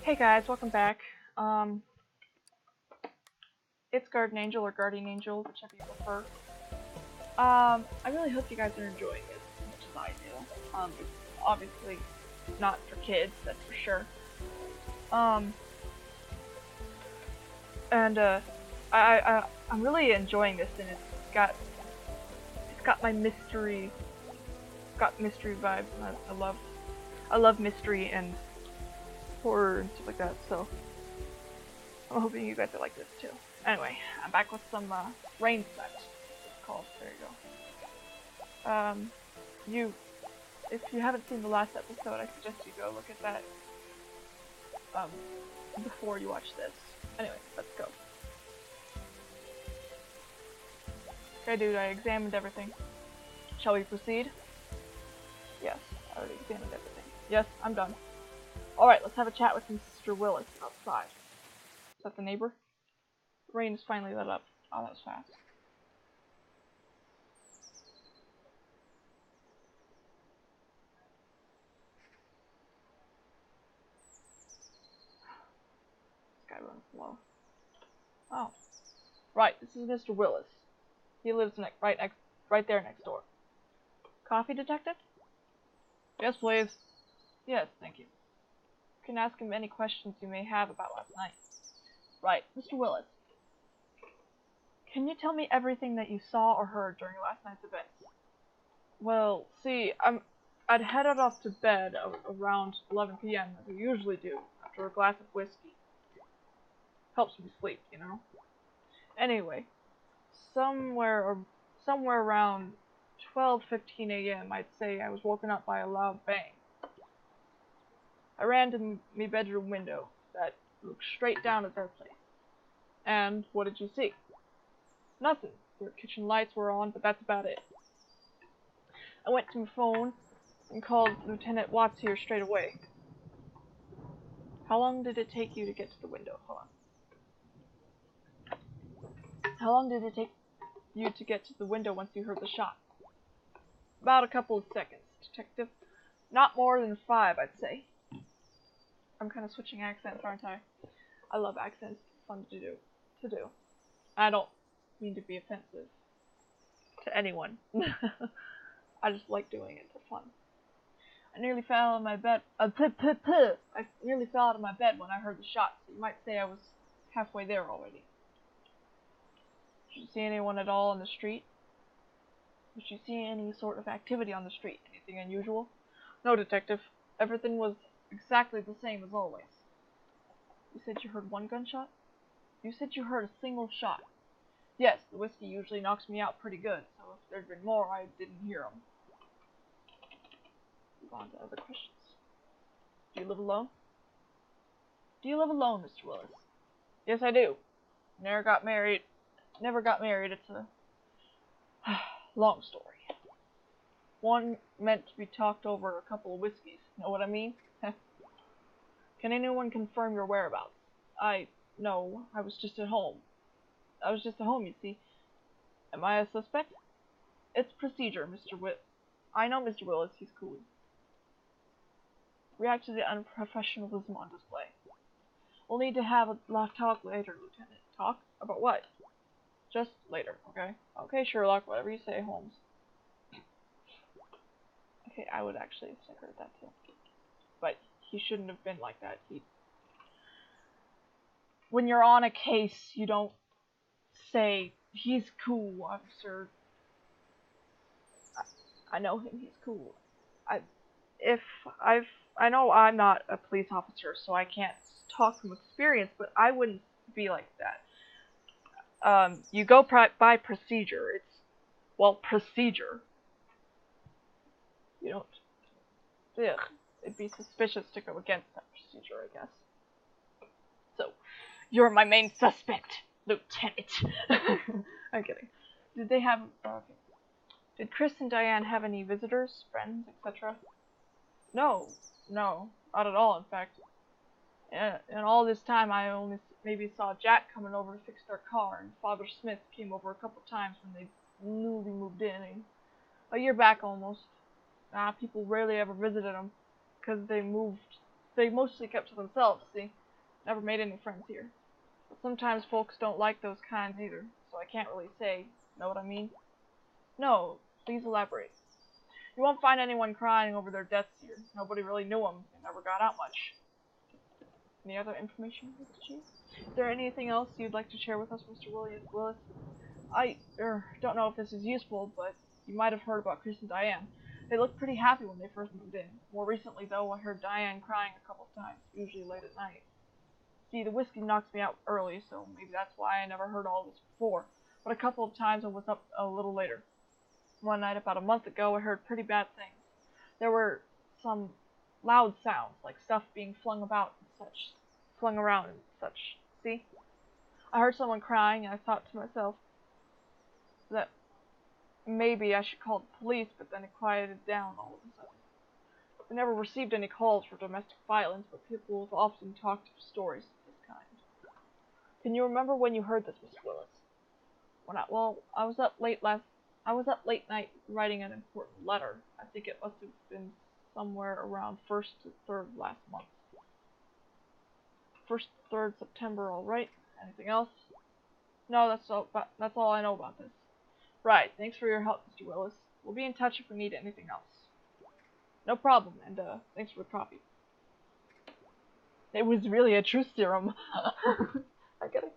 Hey guys, welcome back. It's Garden Angel or Guardian Angel, whichever you prefer. I really hope you guys are enjoying it as much as I do. It's obviously not for kids, that's for sure. I'm really enjoying this, and it's got my mystery, got mystery vibes, and I love mystery and horror and stuff like that. So I'm hoping you guys are like this too. Anyway, I'm back with some Rainswept. It's called. There you go. If you haven't seen the last episode, I suggest you go look at that before you watch this. Anyway, let's go. Okay, dude, I examined everything. Shall we proceed? Yes, I already examined everything. Yes, I'm done. Alright, let's have a chat with Mr. Willis outside. Is that the neighbor? The rain is finally let up. Oh, that was fast. This guy runs slow. Oh. Right, this is Mr. Willis. He lives right there next door. Coffee detective? Yes, please. Yes, thank you. You can ask him any questions you may have about last night. Right, Mr. Willis. Can you tell me everything that you saw or heard during last night's events? Well, see, I'd headed off to bed around 11 p.m. as I usually do, after a glass of whiskey. Helps me sleep, you know? Anyway, somewhere around 12:15 a.m., I'd say, I was woken up by a loud bang. I ran to my bedroom window that looked straight down at our place. And what did you see? Nothing. The kitchen lights were on, but that's about it. I went to my phone and called Lieutenant Watts here straight away. How long did it take you to get to the window? Hold on. How long did it take you to get to the window once you heard the shot? About a couple of seconds, detective. Not more than 5, I'd say. I'm kind of switching accents, aren't I? I love accents. It's fun to do. I don't mean to be offensive to anyone. I just like doing it for fun. I nearly fell out of my bed. I nearly fell out of my bed when I heard the shot, so you might say I was halfway there already. Did you see anyone at all on the street? Did you see any sort of activity on the street? Anything unusual? No, detective. Everything was exactly the same as always. You said you heard one gunshot? You said you heard a single shot. Yes, the whiskey usually knocks me out pretty good, so if there'd been more, I didn't hear them. Move on to other questions. Do you live alone? Do you live alone, Mr. Willis? Yes, I do. Never got married. It's a long story. One meant to be talked over a couple of whiskeys. Know what I mean? Can anyone confirm your whereabouts? No, I was just at home. You see. Am I a suspect? It's procedure, Mr. I know Mr. Willis, he's cool. React to the unprofessionalism on display. We'll need to have a talk later, Lieutenant. Talk? About what? Just later, okay? Okay, Sherlock, whatever you say, Holmes. Okay, I would actually have snickered at that too. But he shouldn't have been like that. When you're on a case, you don't say, he's cool, officer. I know him, he's cool. I know I'm not a police officer, so I can't talk from experience, but I wouldn't be like that. You go by procedure. Procedure. You don't. Ugh, it'd be suspicious to go against that procedure, I guess. So, you're my main suspect, Lieutenant. I'm kidding. Did they have? Okay. Did Chris and Diane have any visitors, friends, etc.? No, not at all. In fact, in all this time, I only maybe saw Jack coming over to fix their car, and Father Smith came over a couple times when they newly moved in. A year back almost. People rarely ever visited them, because they moved They mostly kept to themselves, see? Never made any friends here. But sometimes folks don't like those kinds either, so I can't really say. Know what I mean? No, please elaborate. You won't find anyone crying over their deaths here. Nobody really knew them. They never got out much. Any other information, Mr. Chief? Is there anything else you'd like to share with us, Mr. Willis? I don't know if this is useful, but you might have heard about Chris and Diane. They looked pretty happy when they first moved in. More recently, though, I heard Diane crying a couple of times, usually late at night. See, the whiskey knocks me out early, so maybe that's why I never heard all this before. But a couple of times I was up a little later. One night about a month ago, I heard pretty bad things. There were some loud sounds, like stuff being flung about and such. Flung around and such. See? I heard someone crying, and I thought to myself that maybe I should call the police, but then it quieted down all of a sudden. I never received any calls for domestic violence, but people have often talked of stories of this kind. Can you remember when you heard this, Mr. Willis? I was up late night writing an important letter. I think it must have been somewhere around 1st to 3rd last month. 1st to 3rd September, all right? Anything else? No, that's all I know about this. Right, thanks for your help, Mr. Willis. We'll be in touch if we need anything else. No problem, and thanks for the coffee. It was really a truth serum. I get it.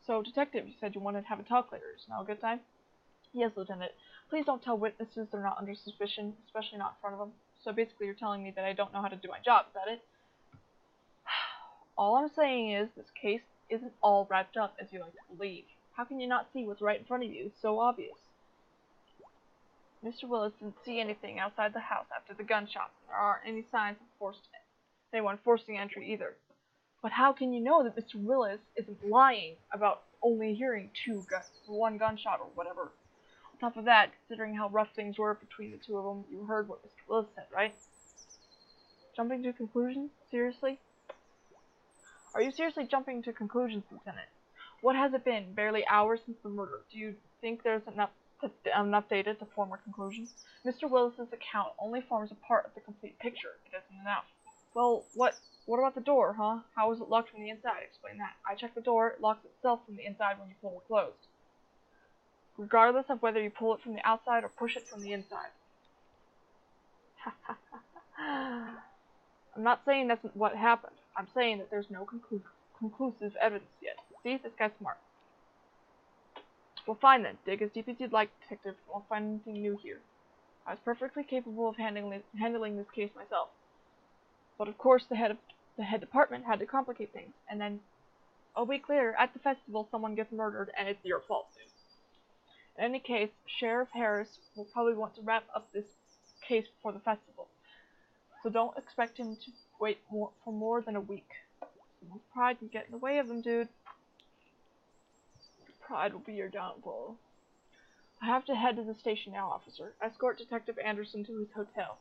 So, Detective, you said you wanted to have a talk later. Is now a good time? Yes, Lieutenant. Please don't tell witnesses they're not under suspicion, especially not in front of them. So basically you're telling me that I don't know how to do my job, is that it? All I'm saying is, this case isn't all wrapped up as you like to believe. How can you not see what's right in front of you? It's so obvious. Mr. Willis didn't see anything outside the house after the gunshots. There aren't any signs of anyone forcing entry either. But how can you know that Mr. Willis isn't lying about only hearing one gunshot or whatever? On top of that, considering how rough things were between the two of them, you heard what Mr. Willis said, right? Jumping to conclusions? Seriously? Are you seriously jumping to conclusions, Lieutenant? What has it been? Barely hours since the murder. Do you think there's enough data to form a conclusion? Mr. Willis's account only forms a part of the complete picture. It isn't enough. Well, what about the door, huh? How was it locked from the inside? Explain that. I checked the door. It locks itself from the inside when you pull it closed. Regardless of whether you pull it from the outside or push it from the inside. I'm not saying that's what happened. I'm saying that there's no conclusive evidence yet. See, this guy's smart. Well, fine then. Dig as deep as you'd like, Detective. You won't find anything new here. I was perfectly capable of handling this case myself. But of course, the head department had to complicate things. And then, a week later, at the festival, someone gets murdered, and it's your fault, dude. In any case, Sheriff Harris will probably want to wrap up this case before the festival. So don't expect him to wait for more than a week. Someone's pride can get in the way of him, dude. Pride will be your downfall. I have to head to the station now, officer. Escort Detective Anderson to his hotel.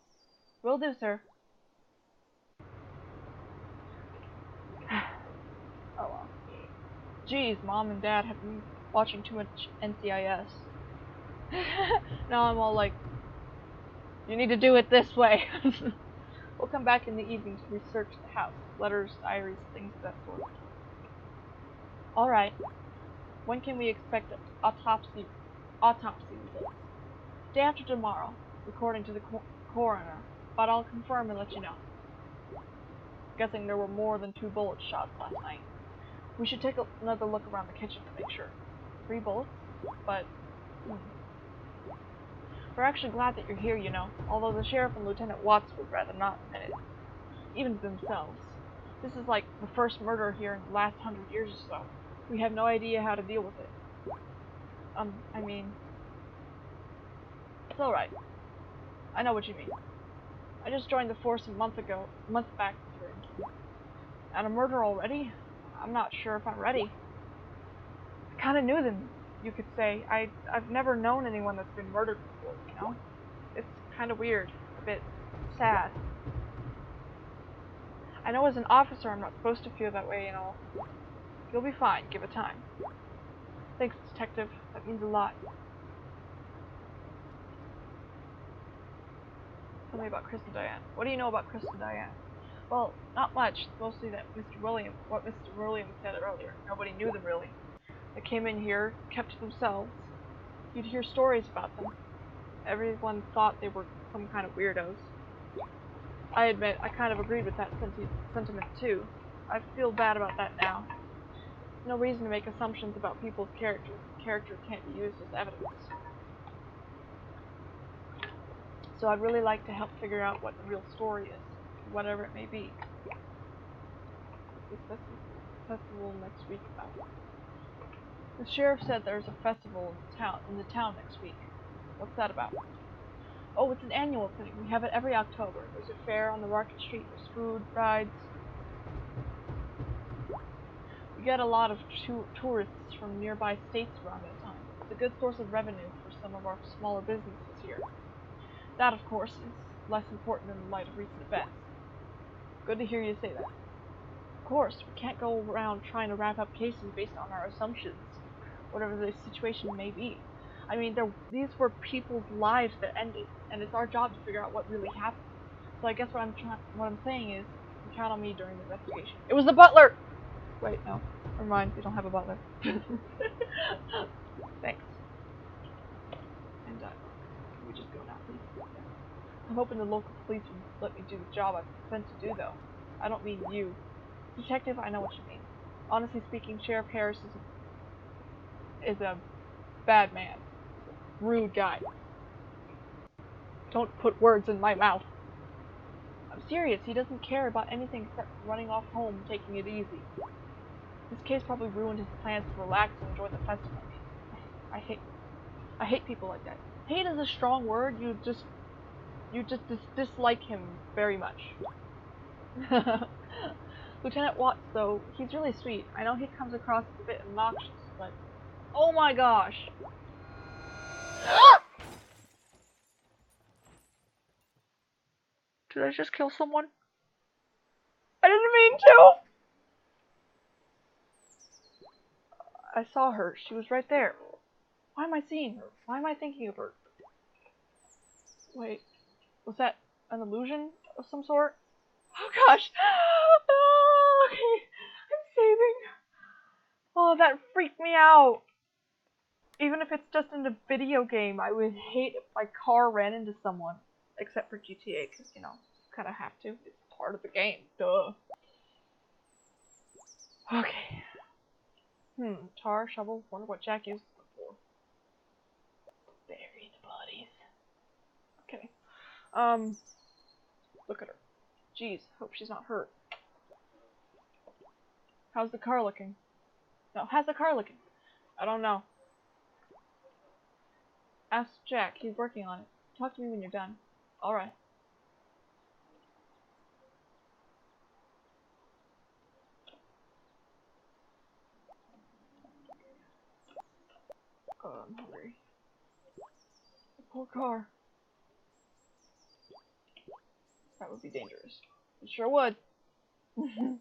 Will do, sir. Oh well. Geez, Mom and Dad have been watching too much NCIS. Now I'm all like, you need to do it this way. We'll come back in the evening to research the house. Letters, diaries, things of that sort. Alright. When can we expect autopsy results? Day after tomorrow, according to the coroner, but I'll confirm and let you know. Guessing there were more than 2 bullet shots last night. We should take another look around the kitchen to make sure. 3 bullets? But, we're actually glad that you're here, you know, although the sheriff and Lieutenant Watts would rather not admit it. Even themselves. This is like the first murder here in the last 100 years or so. We have no idea how to deal with it. I mean, it's alright. I know what you mean. I just joined the force a month back. And a murder already? I'm not sure if I'm ready. I kinda knew them, you could say. I've never known anyone that's been murdered before, you know? It's kinda weird. A bit sad. I know as an officer I'm not supposed to feel that way and all. You'll be fine, give it time. Thanks, Detective. That means a lot. Tell me about Chris and Diane. What do you know about Chris and Diane? Well, not much. Mostly that what Mr. Williams said earlier. Nobody knew them really. They came in here, kept to themselves. You'd hear stories about them. Everyone thought they were some kind of weirdos. I admit, I kind of agreed with that sentiment too. I feel bad about that now. No reason to make assumptions about people's character. Character can't be used as evidence. So I'd really like to help figure out what the real story is, whatever it may be. What's this festival next week about? The sheriff said there's a festival in the town next week. What's that about? Oh, it's an annual thing. We have it every October. There's a fair on the market street. There's food, rides. We get a lot of tourists from nearby states around that time. It's a good source of revenue for some of our smaller businesses here. That, of course, is less important in light of recent events. Good to hear you say that. Of course, we can't go around trying to wrap up cases based on our assumptions, whatever the situation may be. I mean, these were people's lives that ended, and it's our job to figure out what really happened. So I guess what I'm saying is, you can count on me during the investigation. It was the butler! Wait, no. Never mind, we don't have a butler. Thanks. And, can we just go now, please? Yeah. I'm hoping the local police will let me do the job I've been sent to do, though. I don't mean you. Detective, I know what you mean. Honestly speaking, Sheriff Harris is a bad man. Rude guy. Don't put words in my mouth. I'm serious, he doesn't care about anything except running off home, taking it easy. This case probably ruined his plans to relax and enjoy the festival. I hate people like that. Hate is a strong word. You just dislike him very much. Lieutenant Watts, though, he's really sweet. I know he comes across as a bit obnoxious, but oh my gosh! Did I just kill someone? I didn't mean to! I saw her. She was right there. Why am I seeing her? Why am I thinking of her? Wait, was that an illusion of some sort? Oh gosh! Oh, okay. I'm saving. Oh, that freaked me out. Even if it's just in a video game, I would hate if my car ran into someone. Except for GTA, because, you know, kind of have to. It's part of the game. Duh. Okay. Tar, shovel, wonder what Jack used them for. Bury the bodies. Okay. Look at her. Jeez, hope she's not hurt. How's the car looking? No, how's the car looking? I don't know. Ask Jack, he's working on it. Talk to me when you're done. Alright. I'm hungry. The poor car. That would be dangerous. It sure would. He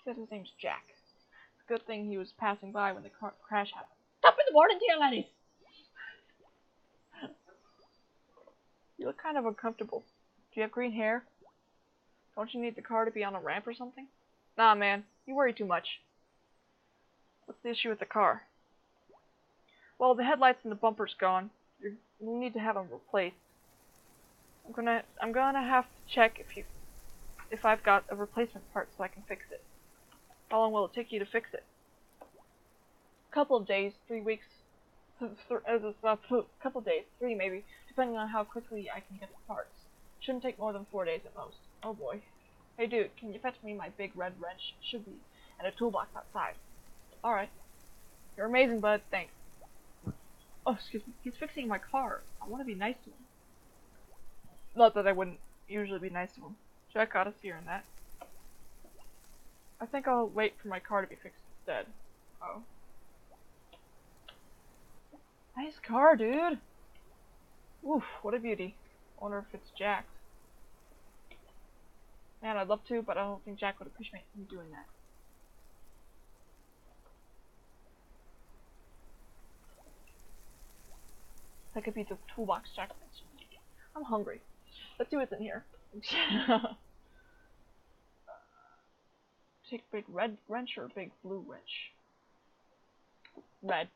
said his name's Jack. It's a good thing he was passing by when the car crash happened. Stop in the morning, dear ladies! You look kind of uncomfortable. Do you have green hair? Don't you need the car to be on a ramp or something? Nah, man. You worry too much. What's the issue with the car? Well, the headlights and the bumper's gone. You'll need to have them replaced. I'm gonna have to check if I've got a replacement part so I can fix it. How long will it take you to fix it? A couple of days, 3 weeks. Couple of days, 3 maybe, depending on how quickly I can get the parts. Shouldn't take more than 4 days at most. Oh boy. Hey dude, can you fetch me my big red wrench? Should be in a toolbox outside. Alright. You're amazing, bud. Thanks. Oh, excuse me. He's fixing my car. I want to be nice to him. Not that I wouldn't usually be nice to him. Jack got us here in that. I think I'll wait for my car to be fixed instead. Oh. Nice car, dude. Oof, what a beauty. I wonder if it's Jack's. Man, I'd love to, but I don't think Jack would appreciate me doing that. That could be the toolbox Jack mentioned. I'm hungry. Let's see what's in here. Take big red wrench or big blue wrench? Red.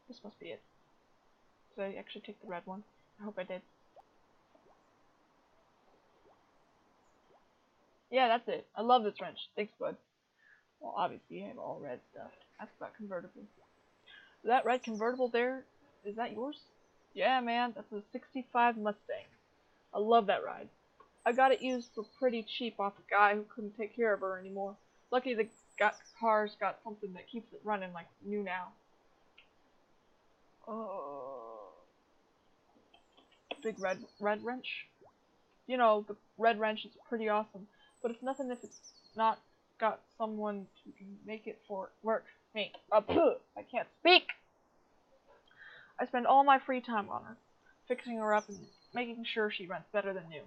This must be it. Did I actually take the red one? I hope I did. Yeah, that's it. I love this wrench. Thanks, bud. Well, obviously you have all red stuff. Ask about convertible. That red convertible there, is that yours? Yeah, man, that's a 65 Mustang. I love that ride. I got it used for pretty cheap off a guy who couldn't take care of her anymore. Lucky the car's got something that keeps it running like new now. Big red wrench. You know, the red wrench is pretty awesome, but it's nothing if it's not got someone who can make it work. I can't speak! I spend all my free time on her, fixing her up and making sure she runs better than new.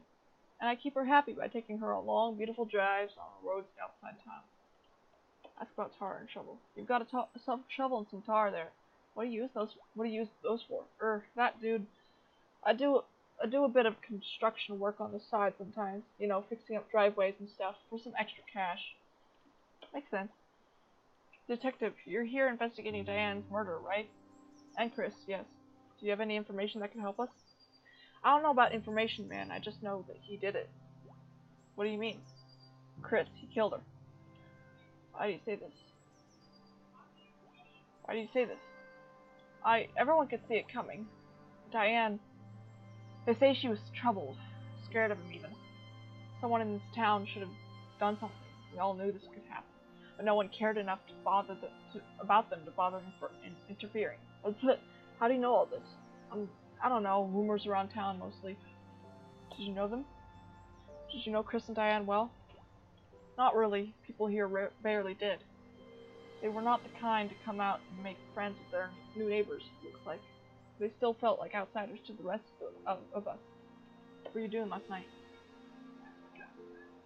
And I keep her happy by taking her on long, beautiful drives on roads outside town. Ask about tar and shovel. You've got a shovel and some tar there. What do you use those for? That dude. I do a bit of construction work on the side sometimes. You know, fixing up driveways and stuff for some extra cash. Makes sense. Detective, you're here investigating Diane's murder, right? And Chris, yes. Do you have any information that can help us? I don't know about information, man. I just know that he did it. What do you mean? Chris, he killed her. Why do you say this? Why do you say this? Everyone could see it coming. Diane, they say she was troubled, scared of him even. Someone in this town should have done something. We all knew this could happen, but no one cared enough to bother about them to bother interfering. How do you know all this? I don't know, rumors around town mostly. Did you know them? Did you know Chris and Diane well? Not really. People here barely did. They were not the kind to come out and make friends with their new neighbors, it looks like. They still felt like outsiders to the rest of us. What were you doing last night?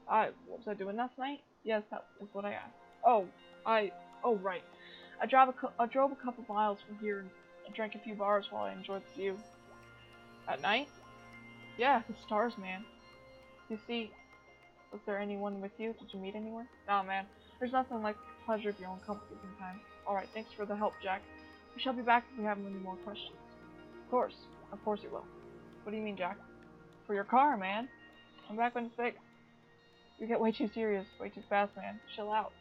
What was I doing last night? Yes, that is what I asked. Oh, right. I drove a couple miles from here and drank a few bars while I enjoyed the view. At night? Yeah, the stars, man. You see, was there anyone with you? Did you meet anyone? Nah, man. There's nothing like the pleasure of your own company sometimes. Alright, thanks for the help, Jack. We shall be back if we have any more questions. Of course you will. What do you mean, Jack? For your car, man. I'm back when it's fixed. You get way too serious, way too fast, man. Chill out.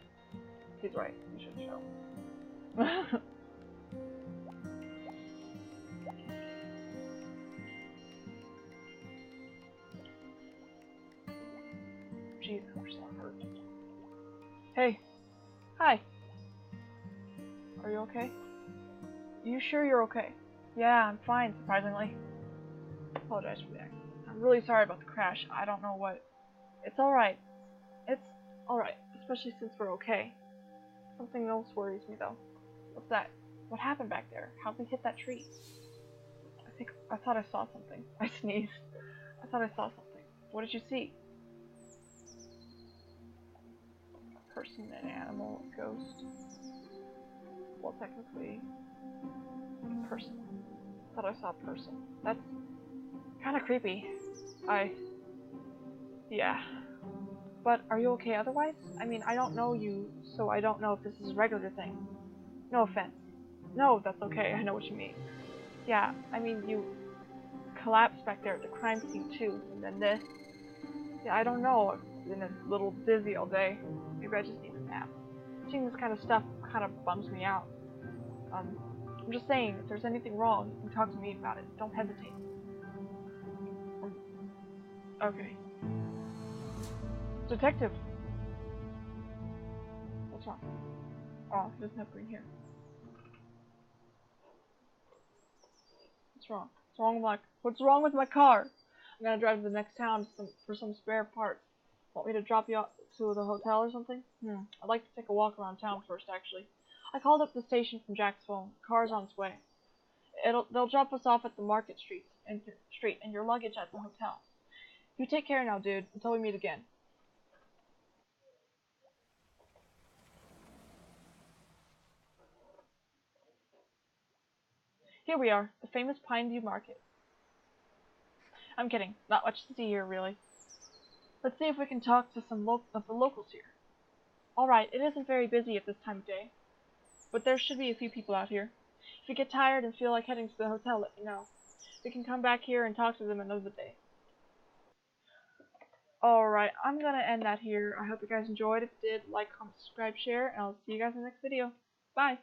He's right. You should chill. Jeez, I'm so hurt. Hey. Hi. Are you okay? You sure you're okay? Yeah, I'm fine, surprisingly. Apologize for the accident. I'm really sorry about the crash. I don't know what... It's alright. It's alright, especially since we're okay. Something else worries me, though. What's that? What happened back there? How'd we hit that tree? I thought I saw something. I sneezed. I thought I saw something. What did you see? A person, an animal, a ghost. Well, technically, a person. I thought I saw a person. That's kind of creepy. Yeah. But are you okay otherwise? I mean, I don't know you, so I don't know if this is a regular thing. No offense. No, that's okay. I know what you mean. Yeah, I mean, you collapsed back there at the crime scene too, and then this. Yeah, I don't know. I've been a little dizzy all day. Maybe I just need a nap. Seeing this kind of stuff kind of bums me out. I'm just saying, if there's anything wrong, you can talk to me about it. Don't hesitate. Okay. Detective! What's wrong? Oh, he doesn't have green hair. What's wrong? What's wrong with my car? I'm gonna drive to the next town for some spare parts. Want me to drop you off to the hotel or something? I'd like to take a walk around town first, actually. I called up the station from Jack's phone. The car's on its way. They'll drop us off at the Market Street and your luggage at the hotel. You take care now, dude, until we meet again. Here we are, the famous Pineview Market. I'm kidding, not much to see here, really. Let's see if we can talk to some of the locals here. Alright, it isn't very busy at this time of day, but there should be a few people out here. If you get tired and feel like heading to the hotel, let me know. We can come back here and talk to them another day. Alright, I'm gonna end that here. I hope you guys enjoyed. If you did, like, comment, subscribe, share, and I'll see you guys in the next video. Bye!